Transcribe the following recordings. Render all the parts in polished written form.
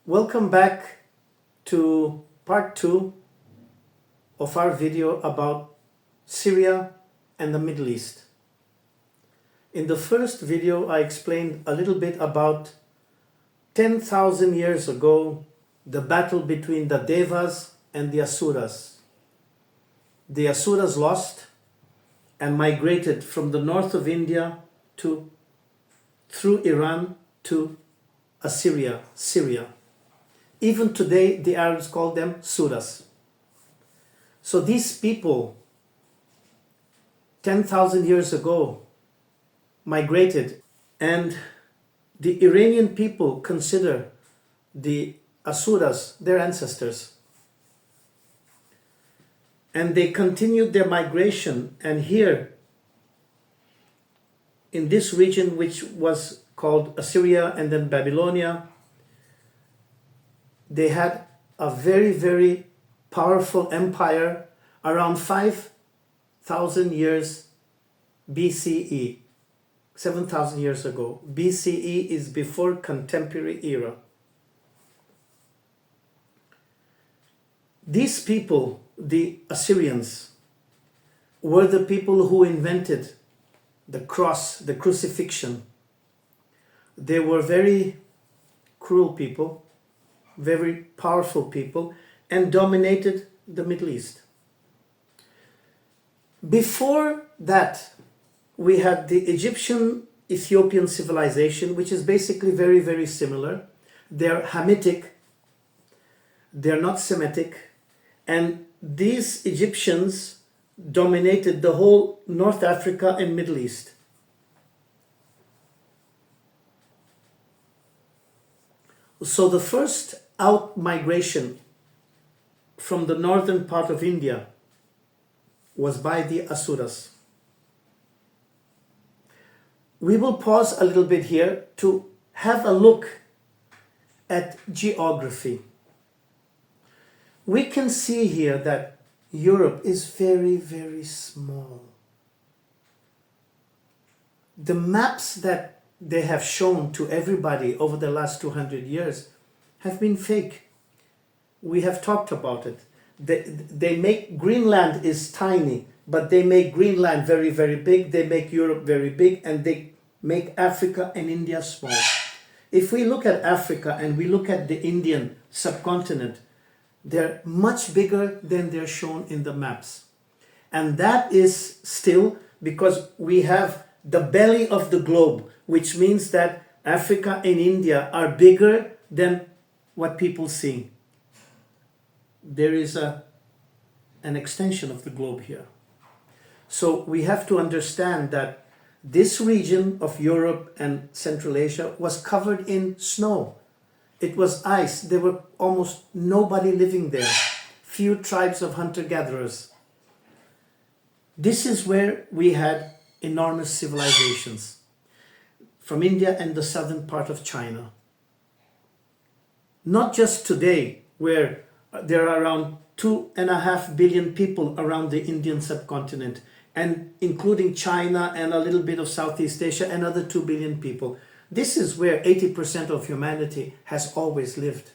Welcome back to part 2 of our video about Syria and the Middle East. In the first video, I explained a little bit about 10,000 years ago, the battle between the Devas and the Asuras. The Asuras lost and migrated from the north of India through Iran to Assyria, Syria. Even today, the Arabs call them Suras. So these people, 10,000 years ago, migrated, and the Iranian people consider the Asuras their ancestors. And they continued their migration, and here, in this region which was called Assyria and then Babylonia, they had a very, very powerful empire around 5,000 years BCE, 7,000 years ago. BCE is before contemporary era. These people, the Assyrians, were the people who invented the cross, the crucifixion. They were very cruel people, very powerful people, and dominated the Middle East. Before that, we had the Egyptian-Ethiopian civilization, which is basically very, very similar. They're Hamitic, they're not Semitic, and these Egyptians dominated the whole North Africa and Middle East. So the first out-migration from the northern part of India was by the Asuras. We will pause a little bit here to have a look at geography. We can see here that Europe is very, very small. The maps that they have shown to everybody over the last 200 years have been fake. We have talked about it. They make Greenland is tiny, but they make Greenland very, very big. They make Europe very big, and they make Africa and India small. If we look at Africa and we look at the Indian subcontinent, they're much bigger than they're shown in the maps. And that is still because we have the belly of the globe, which means that Africa and India are bigger than what people see. There is an extension of the globe here. So we have to understand that this region of Europe and Central Asia was covered in snow. It was ice. There were almost nobody living there. Few tribes of hunter-gatherers. This is where we had enormous civilizations. From India and the southern part of China. Not just today, where there are around 2.5 billion people around the Indian subcontinent, and including China and a little bit of Southeast Asia, another 2 billion people. This is where 80% of humanity has always lived.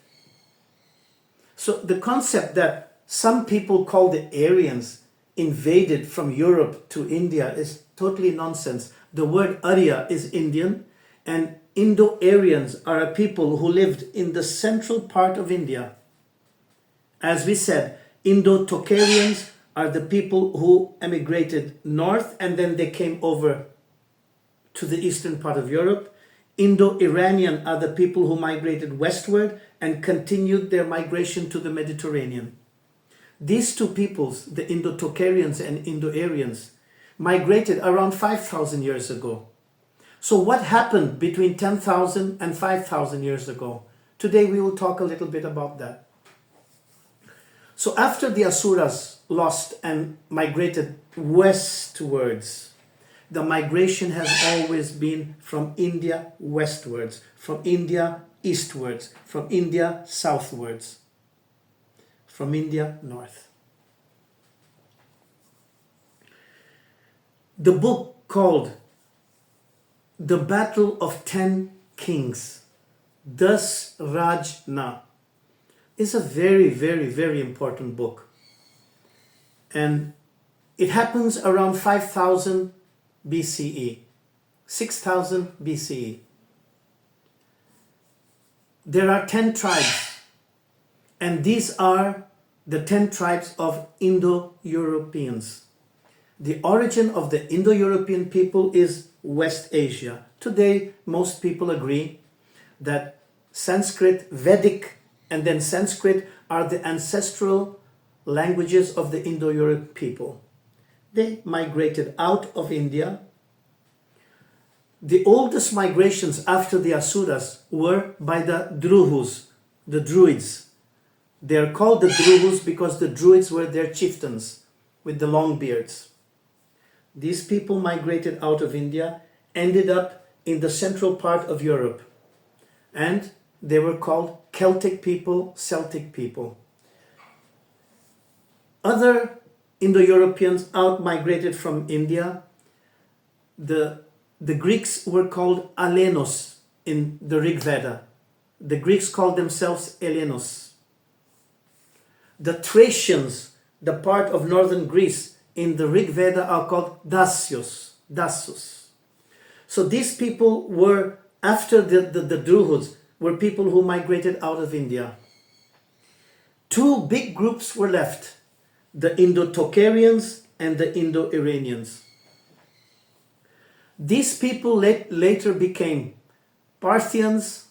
So the concept that some people call the Aryans invaded from Europe to India is totally nonsense. The word Arya is Indian, and Indo-Aryans are a people who lived in the central part of India. As we said, Indo-Tocharians are the people who emigrated north and then they came over to the eastern part of Europe. Indo-Iranian are the people who migrated westward and continued their migration to the Mediterranean. These two peoples, the Indo-Tocharians and Indo-Aryans, migrated around 5,000 years ago. So what happened between 10,000 and 5,000 years ago? Today we will talk a little bit about that. So after the Asuras lost and migrated westwards, the migration has always been from India westwards, from India eastwards, from India southwards, from India north. The book called The Battle of 10 Kings Das Rajna is a very, very, very important book. And it happens around 5000 BCE, 6000 BCE. There are 10 tribes, and these are the 10 tribes of Indo-Europeans. The origin of the Indo-European people is West Asia. Today, most people agree that Sanskrit, Vedic, and then Sanskrit are the ancestral languages of the Indo-European people. They migrated out of India. The oldest migrations after the Asuras were by the Druhus, the Druids. They are called the Druhus because the Druids were their chieftains with the long beards. These people migrated out of India, ended up in the central part of Europe, and they were called Celtic people, Celtic people. Other Indo-Europeans out-migrated from India. The Greeks were called Alenos in the Rig Veda. The Greeks called themselves Elenos. The Thracians, the part of northern Greece, in the Rig Veda are called Dasus. So these people were, after the Druids, were people who migrated out of India. Two big groups were left, the Indo-Tocharians and the Indo-Iranians. These people later became Parthians,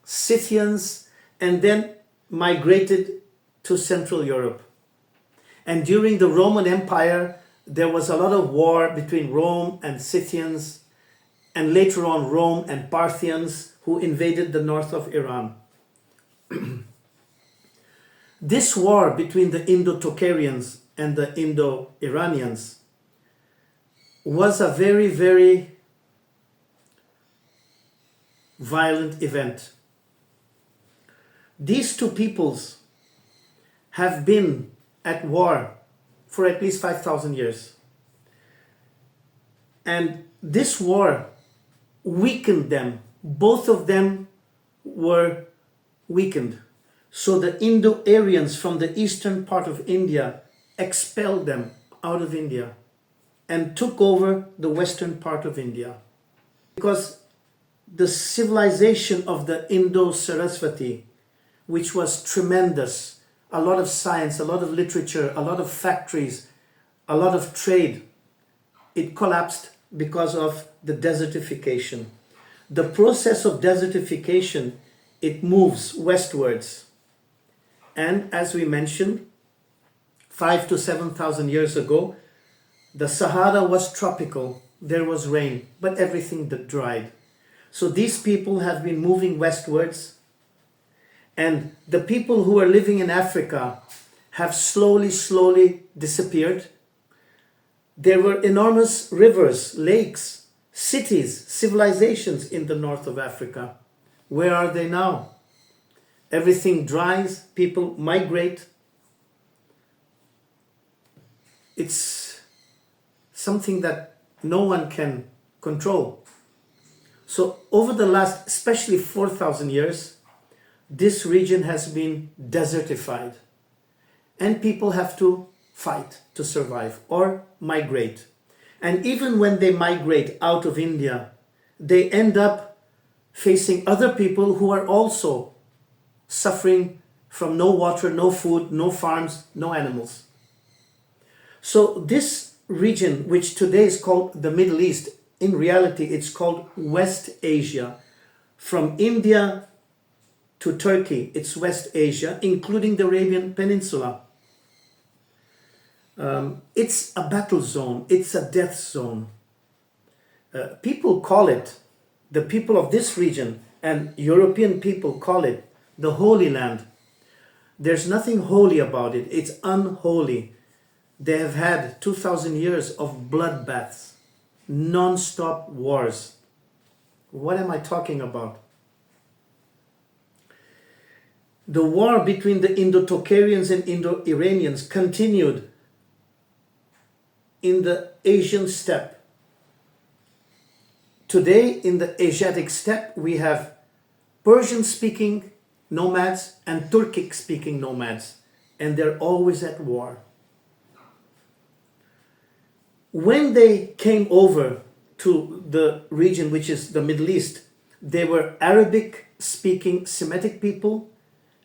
Scythians, and then migrated to Central Europe. And during the Roman Empire, there was a lot of war between Rome and Scythians, and later on Rome and Parthians, who invaded the north of Iran. This war between the Indo-Tocharians and the Indo-Iranians was a very, very violent event. These two peoples have been at war for at least 5,000 years. And this war weakened them. Both of them were weakened. So the Indo-Aryans from the eastern part of India expelled them out of India and took over the western part of India. Because the civilization of the Indo-Sarasvati, which was tremendous, a lot of science, a lot of literature, a lot of factories, a lot of trade, it collapsed because of the desertification. The process of desertification, it moves westwards. And as we mentioned, 5,000 to 7,000 years ago, the Sahara was tropical. There was rain, but everything dried. So these people have been moving westwards, and the people who are living in Africa have slowly disappeared. There were enormous rivers, lakes, cities, civilizations in the north of Africa. Where are they now? Everything dries, people migrate. It's something that no one can control. So over the last, especially 4,000 years, this region has been desertified. And people have to fight to survive or migrate. And even when they migrate out of India, they end up facing other people who are also suffering from no water, no food, no farms, no animals. So this region, which today is called the Middle East, in reality it's called West Asia. From India to Turkey, it's West Asia, including the Arabian Peninsula. It's a battle zone, it's a death zone. People call it, the people of this region and European people call it the Holy Land. There's nothing holy about it, it's unholy. They have had 2,000 years of bloodbaths, non-stop wars. What am I talking about? The war between the Indo-Tocharians and Indo-Iranians continued in the Asian steppe. Today, in the Asiatic steppe, we have Persian-speaking nomads and Turkic-speaking nomads, and they're always at war. When they came over to the region which is the Middle East, they were Arabic-speaking Semitic people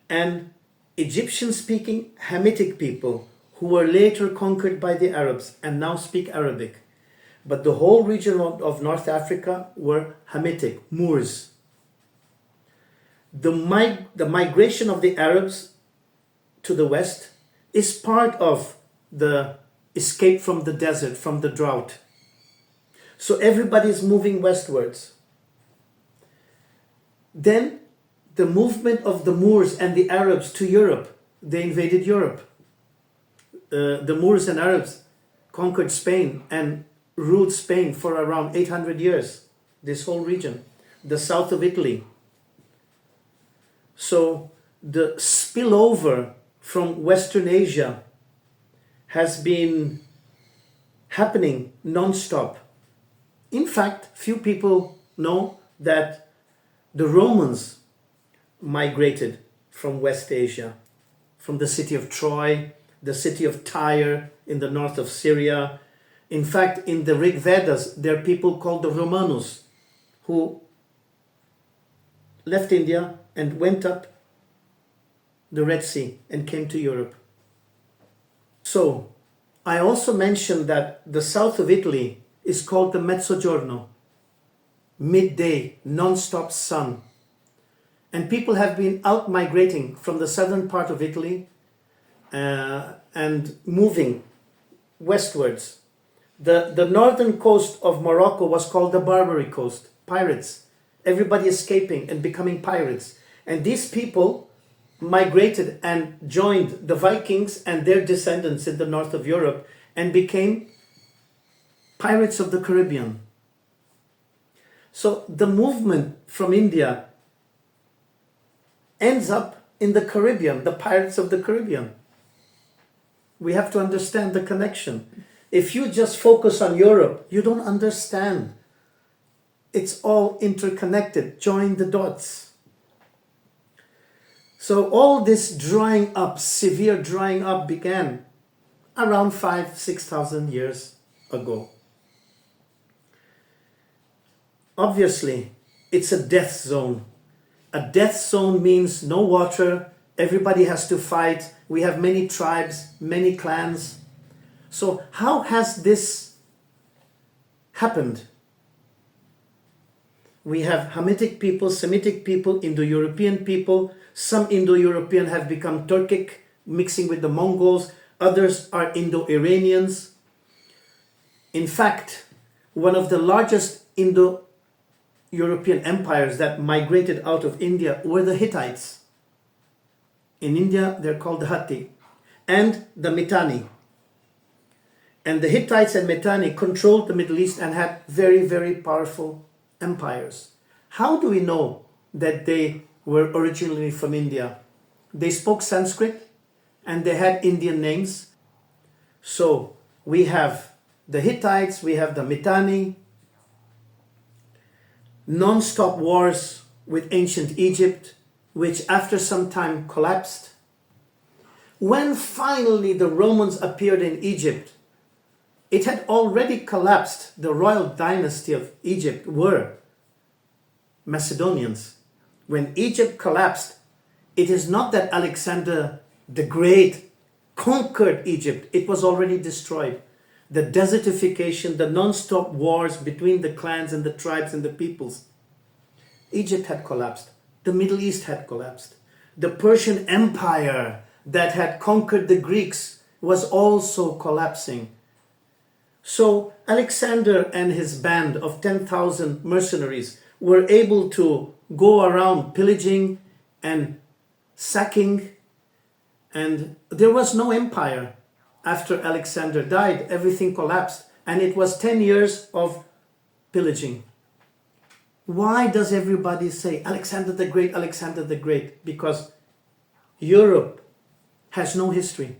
and Egyptian-speaking Hamitic people who were later conquered by the Arabs and now speak Arabic. But the whole region of North Africa were Hamitic, Moors. The migration of the Arabs to the west is part of the escape from the desert, from the drought. So everybody is moving westwards. Then the movement of the Moors and the Arabs to Europe, they invaded Europe. The Moors and Arabs conquered Spain and ruled Spain for around 800 years, this whole region, the south of Italy. So the spillover from Western Asia has been happening non-stop. In fact, few people know that the Romans migrated from West Asia, from the city of Troy, the city of Tyre in the north of Syria. In fact, in the Rig Vedas, there are people called the Romanus who left India and went up the Red Sea and came to Europe. So, I also mentioned that the south of Italy is called the Mezzogiorno, midday, non-stop sun. And people have been out migrating from the southern part of Italy and moving westwards. The northern coast of Morocco was called the Barbary Coast, pirates. Everybody escaping and becoming pirates. And these people migrated and joined the Vikings and their descendants in the north of Europe and became pirates of the Caribbean. So the movement from India ends up in the Caribbean, the pirates of the Caribbean. We have to understand the connection. If you just focus on Europe, you don't understand. It's all interconnected. Join the dots. So all this drying up, severe drying up, began around 5,000-6,000 years ago. Obviously, it's a death zone. A death zone means no water, everybody has to fight, we have many tribes, many clans. So how has this happened? We have Hamitic people, Semitic people, Indo-European people. Some Indo-European have become Turkic, mixing with the Mongols. Others are Indo-Iranians. In fact, one of the largest Indo-European empires that migrated out of India were the Hittites. In India, they're called the Hatti, and the Mitanni. And the Hittites and Mitanni controlled the Middle East and had very, very powerful empires. How do we know that they were originally from India? They spoke Sanskrit and they had Indian names. So we have the Hittites, we have the Mitanni, non-stop wars with ancient Egypt, which after some time collapsed. When finally the Romans appeared in Egypt, it had already collapsed. The royal dynasty of Egypt were Macedonians. When Egypt collapsed, it is not that Alexander the Great conquered Egypt. It was already destroyed. The desertification, the non-stop wars between the clans and the tribes and the peoples. Egypt had collapsed. The Middle East had collapsed. The Persian Empire that had conquered the Greeks was also collapsing. So Alexander and his band of 10,000 mercenaries were able to go around pillaging and sacking, and there was no empire. After Alexander died, everything collapsed, and it was 10 years of pillaging. Why does everybody say Alexander the Great, Alexander the Great? Because Europe has no history.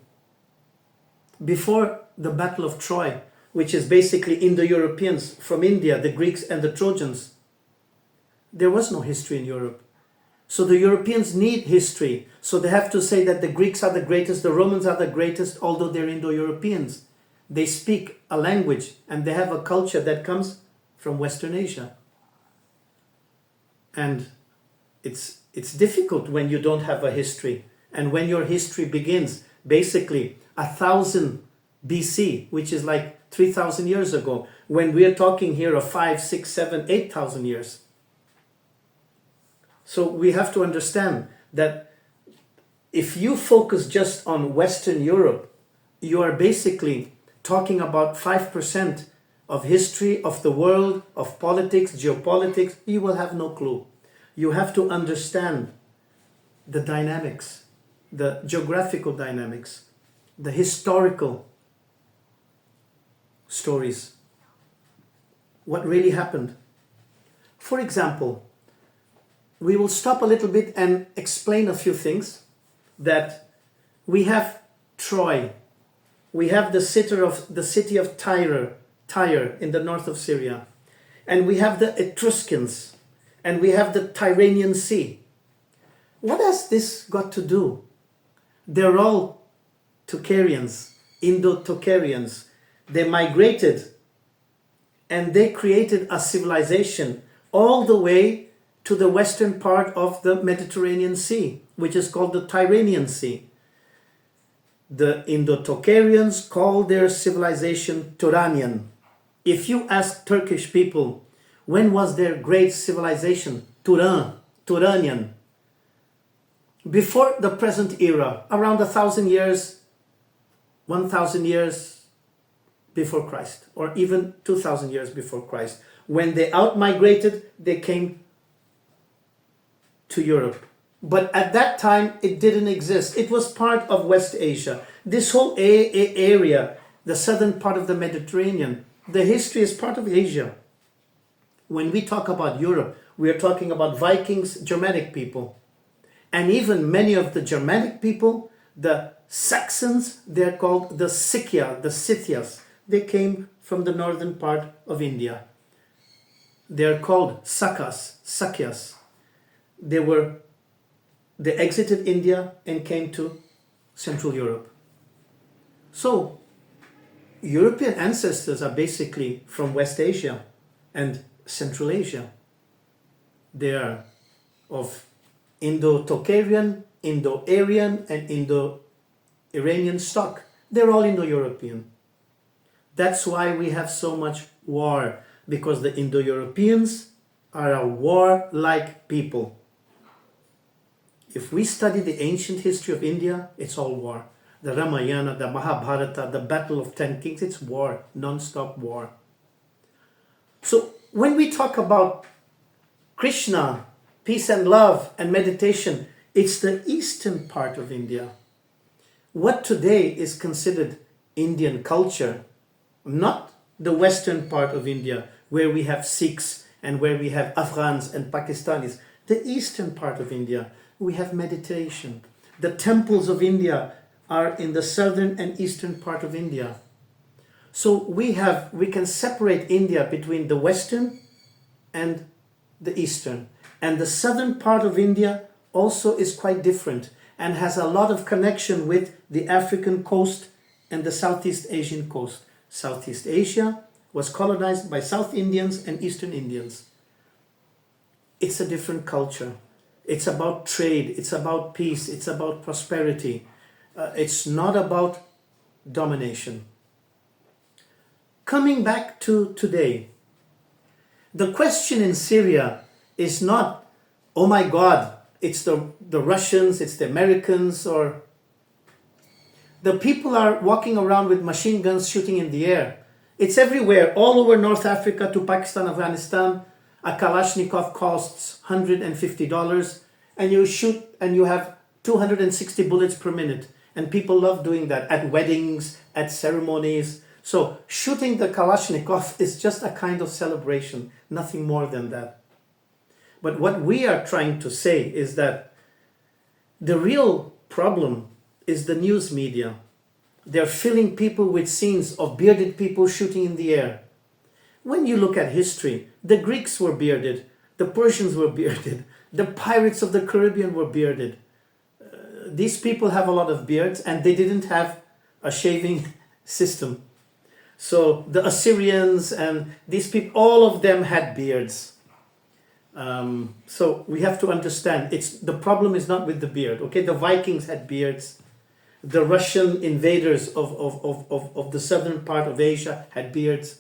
Before the Battle of Troy, which is basically Indo-Europeans from India, the Greeks and the Trojans, there was no history in Europe. So the Europeans need history. So they have to say that the Greeks are the greatest, the Romans are the greatest, although they're Indo-Europeans. They speak a language and they have a culture that comes from Western Asia. And it's difficult when you don't have a history. And when your history begins, basically 1000 BC, which is like 3,000 years ago, when we're talking here of 5, 6, 7, 8,000 years. So we have to understand that if you focus just on Western Europe, you are basically talking about 5% of history of the world, of politics, geopolitics. You will have no clue. You have to understand the dynamics, the geographical dynamics, the historical stories, what really happened. For example, we will stop a little bit and explain a few things. That we have Troy, we have the city of Tyre in the north of Syria, and we have the Etruscans, and we have the Tyrrhenian Sea. What has this got to do? They're all Tocharians, Indo-Tocharians. They migrated and they created a civilization all the way to the western part of the Mediterranean Sea, which is called the Tyrrhenian Sea. The Indo-Tocharians call their civilization Turanian. If you ask Turkish people, when was their great civilization? Turanian. Before the present era, around 1,000 years, 1,000 years before Christ, or even 2,000 years before Christ. When they out-migrated, they came to Europe. But at that time, it didn't exist. It was part of West Asia. This whole area, the southern part of the Mediterranean, the history is part of Asia. When we talk about Europe, we are talking about Vikings, Germanic people. And even many of the Germanic people, the Saxons, they're called the Scythia, the Scythias. They came from the northern part of India. They're called Sakyas. They exited India and came to Central Europe. So, European ancestors are basically from West Asia and Central Asia. They are of Indo-Tocharian, Indo-Aryan, and Indo-Iranian stock. They're all Indo-European. That's why we have so much war, because the Indo-Europeans are a warlike people. If we study the ancient history of India, it's all war. The Ramayana, the Mahabharata, the Battle of 10 Kings, it's war, non-stop war. So when we talk about Krishna, peace and love and meditation, it's the eastern part of India. What today is considered Indian culture, not the western part of India, where we have Sikhs and where we have Afghans and Pakistanis. The eastern part of India, we have meditation. The temples of India are in the southern and eastern part of India. So we can separate India between the western and the eastern. And the southern part of India also is quite different and has a lot of connection with the African coast and the Southeast Asian coast. Southeast Asia was colonized by South Indians and Eastern Indians. It's a different culture. It's about trade, it's about peace, it's about prosperity. It's not about domination. Coming back to today, the question in Syria is not, oh my God, it's the Russians, it's the Americans, or the people are walking around with machine guns shooting in the air. It's everywhere, all over North Africa to Pakistan, Afghanistan. A Kalashnikov costs $150 and you shoot and you have 260 bullets per minute. And people love doing that at weddings, at ceremonies. So shooting the Kalashnikov is just a kind of celebration, nothing more than that. But what we are trying to say is that the real problem is the news media. They're filling people with scenes of bearded people shooting in the air. When you look at history, the Greeks were bearded, the Persians were bearded, The pirates of the Caribbean were bearded. These people have a lot of beards, and they didn't have a shaving system. So the Assyrians and these people, all of them had beards. So we have to understand, the problem is not with the beard. Okay, the Vikings had beards. The Russian invaders of the southern part of Asia had beards.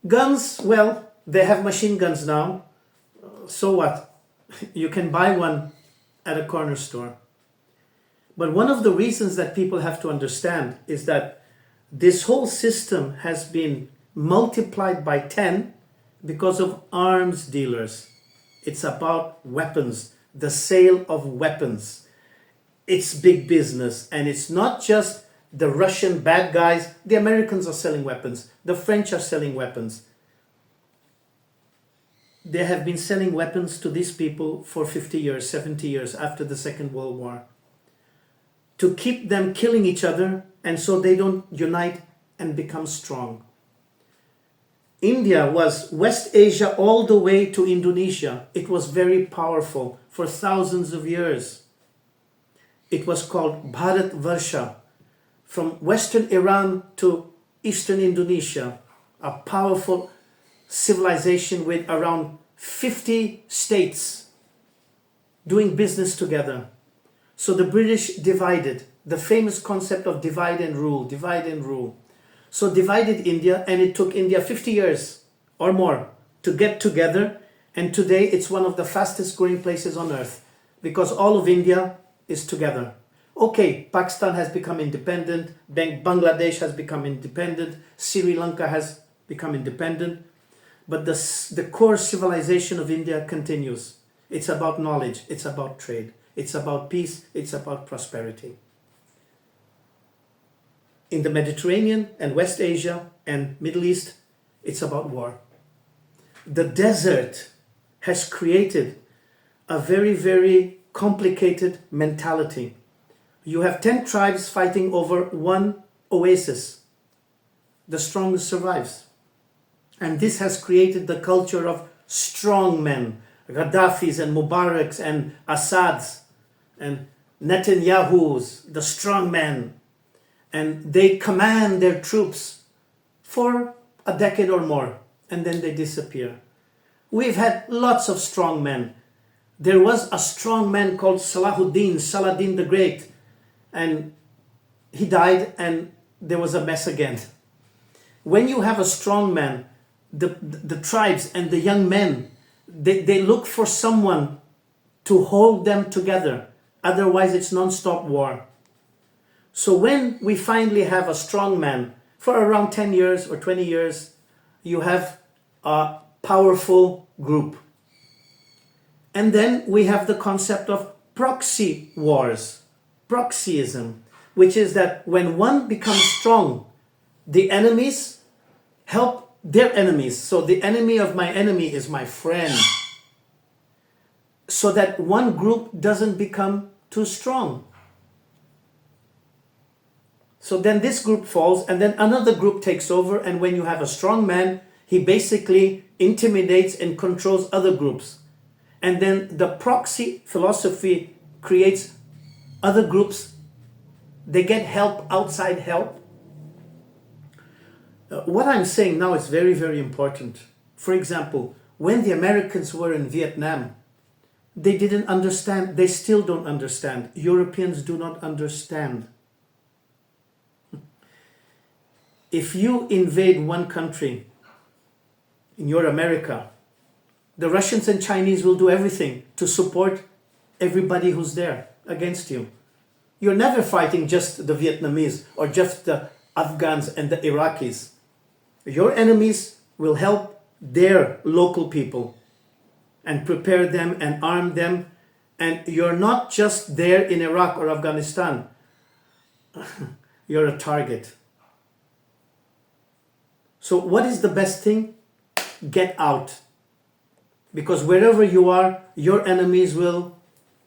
Guns, well, they have machine guns now. So what? You can buy one at a corner store. But one of the reasons that people have to understand is that this whole system has been multiplied by 10 because of arms dealers. It's about weapons, the sale of weapons. It's big business, and it's not just the Russian bad guys. The Americans are selling weapons. The French are selling weapons. They have been selling weapons to these people for 50 years, 70 years after the Second World War, to keep them killing each other, and so they don't unite and become strong. India was West Asia all the way to Indonesia. It was very powerful for thousands of years. It was called Bharat Varsha, from western Iran to eastern Indonesia, a powerful civilization with around 50 states doing business together. So the British divided, the famous concept of divide and rule, divide and rule. So divided India, and it took India 50 years or more to get together, and today it's one of the fastest growing places on earth because all of India is together. Okay, Pakistan has become independent, Bangladesh has become independent, Sri Lanka has become independent, but the core civilization of India continues. It's about knowledge, it's about trade, it's about peace, it's about prosperity. In the Mediterranean and West Asia and Middle East, it's about war. The desert has created a very, very complicated mentality. You have 10 tribes fighting over one oasis. The strongest survives. And this has created the culture of strong men, Gaddafis and Mubaraks and Assads and Netanyahus, the strong men. And they command their troops for a decade or more, and then they disappear. We've had lots of strong men. There was a strong man called Saladin the Great, and he died, and there was a mess again. When you have a strong man, the tribes and the young men, they look for someone to hold them together. Otherwise, it's non-stop war. So when we finally have a strong man, for around 10 years or 20 years, you have a powerful group. And then we have the concept of proxy wars, proxyism, which is that when one becomes strong, the enemies help their enemies. So the enemy of my enemy is my friend. So that one group doesn't become too strong. So then this group falls, and then another group takes over, and when you have a strong man, he basically intimidates and controls other groups. And then the proxy philosophy creates other groups. They get help, outside help. What I'm saying now is very, very important. For example, when the Americans were in Vietnam, they didn't understand, they still don't understand. Europeans do not understand. If you invade one country, in your America, the Russians and Chinese will do everything to support everybody who's there against you. You're never fighting just the Vietnamese or just the Afghans and the Iraqis. Your enemies will help their local people and prepare them and arm them. And you're not just there in Iraq or Afghanistan. You're a target. So what is the best thing? Get out. Because wherever you are, your enemies will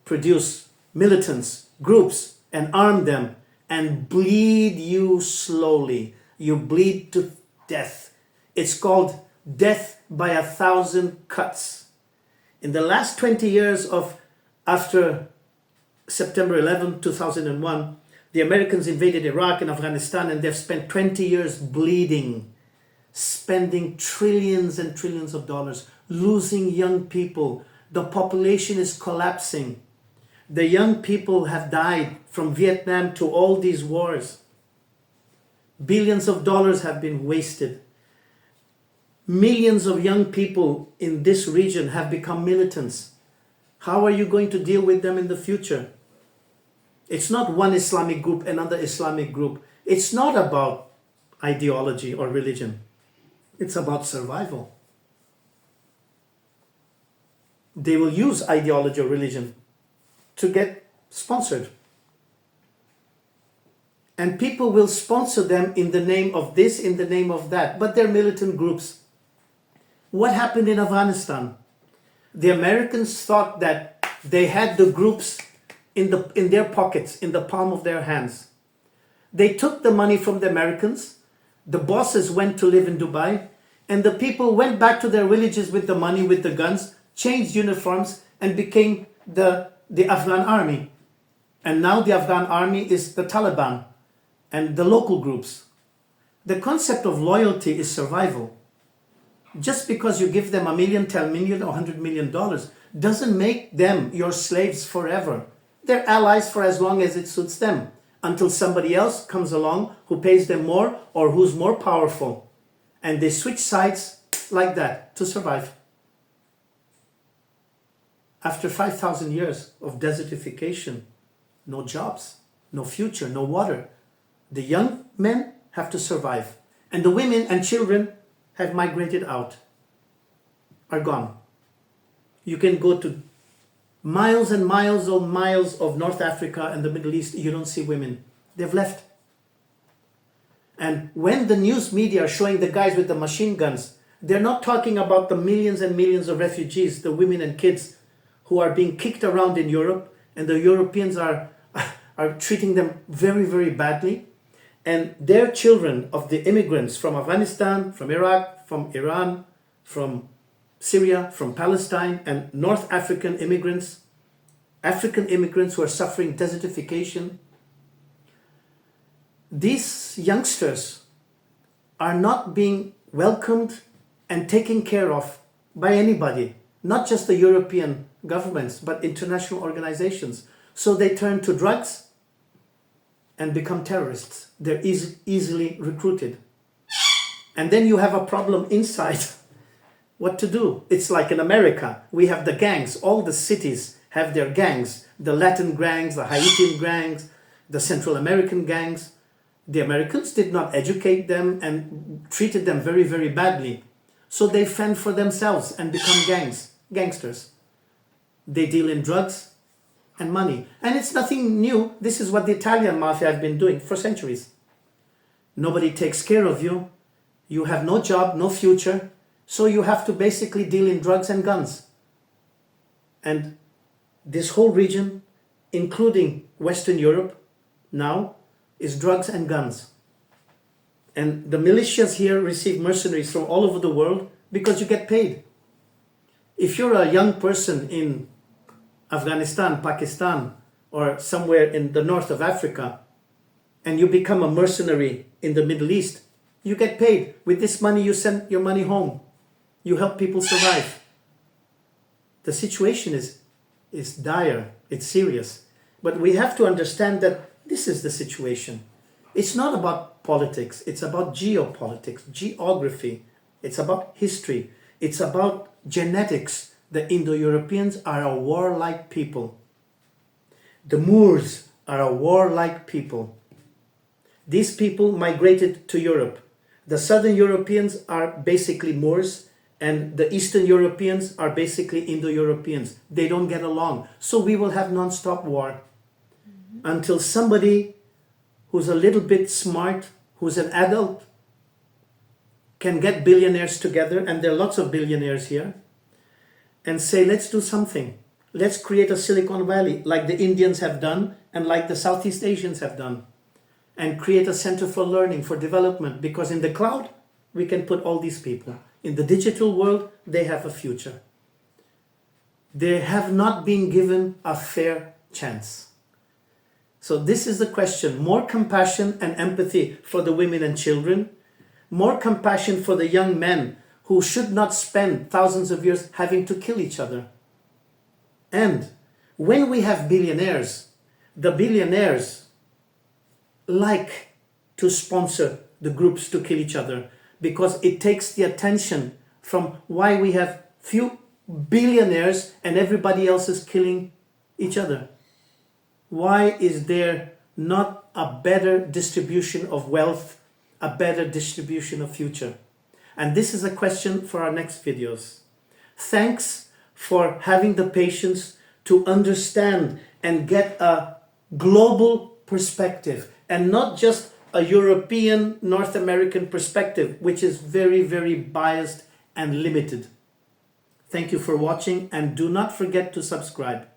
produce militants, groups, and arm them and bleed you slowly. You bleed to death. It's called death by 1,000 cuts. In the last 20 years of after September 11, 2001, the Americans invaded Iraq and Afghanistan, and they've spent 20 years bleeding, spending trillions and trillions of dollars, losing young people. The population is collapsing. The young people have died from Vietnam to all these wars. Billions of dollars have been wasted. Millions of young people in this region have become militants. How are you going to deal with them in the future? It's not one Islamic group, another Islamic group. It's not about ideology or religion. It's about survival. They will use ideology or religion to get sponsored. And people will sponsor them in the name of this, in the name of that. But they're militant groups. What happened in Afghanistan? The Americans thought that they had the groups in their pockets, in the palm of their hands. They took the money from the Americans. The bosses went to live in Dubai. And the people went back to their villages with the money, with the guns, changed uniforms, and became the Afghan army. And now the Afghan army is the Taliban and the local groups. The concept of loyalty is survival. Just because you give them $1 million, $10 million, or $100 million doesn't make them your slaves forever. They're allies for as long as it suits them, until somebody else comes along who pays them more or who's more powerful. And they switch sides like that to survive. After 5,000 years of desertification, no jobs, no future, no water, the young men have to survive. And the women and children have migrated out, are gone. You can go to miles and miles of North Africa and the Middle East, you don't see women. They've left. And when the news media are showing the guys with the machine guns, they're not talking about the millions and millions of refugees, the women and kids who are being kicked around in Europe, and the Europeans are treating them very, very badly. And their children of the immigrants from Afghanistan, from Iraq, from Iran, from Syria, from Palestine, and North African immigrants who are suffering desertification. These youngsters are not being welcomed and taken care of by anybody, not just the European governments, but international organizations. So they turn to drugs and become terrorists. They're easily recruited. And then you have a problem inside. What to do? It's like in America. We have the gangs. All the cities have their gangs. The Latin gangs, the Haitian gangs, the Central American gangs. The Americans did not educate them and treated them very, very badly. So they fend for themselves and become gangsters. They deal in drugs and money. And it's nothing new. This is what the Italian mafia have been doing for centuries. Nobody takes care of you. You have no job, no future. So you have to basically deal in drugs and guns. And this whole region, including Western Europe, now is drugs and guns. And the militias here receive mercenaries from all over the world because you get paid. If you're a young person in Afghanistan, Pakistan, or somewhere in the north of Africa, and you become a mercenary in the Middle East, you get paid. With this money, you send your money home. You help people survive. The situation is dire. It's serious. But we have to understand that this is the situation. It's not about politics. It's about geopolitics, geography. It's about history. It's about genetics. The Indo-Europeans are a warlike people. The Moors are a warlike people. These people migrated to Europe. The Southern Europeans are basically Moors, and the Eastern Europeans are basically Indo-Europeans. They don't get along. So we will have non-stop war until somebody who's a little bit smart, who's an adult, can get billionaires together, and there are lots of billionaires here, and say, let's do something. Let's create a Silicon Valley like the Indians have done and like the Southeast Asians have done, and create a center for learning, for development, because in the cloud, we can put all these people. In the digital world, they have a future. they have not been given a fair chance. So this is the question: more compassion and empathy for the women and children, more compassion for the young men who should not spend thousands of years having to kill each other. And when we have billionaires, the billionaires like to sponsor the groups to kill each other, because it takes the attention from why we have few billionaires and everybody else is killing each other. Why is there not a better distribution of wealth, a better distribution of future? And this is a question for our next videos. Thanks for having the patience to understand and get a global perspective and not just a European, North American perspective, which is very, very biased and limited. Thank you for watching, and do not forget to subscribe.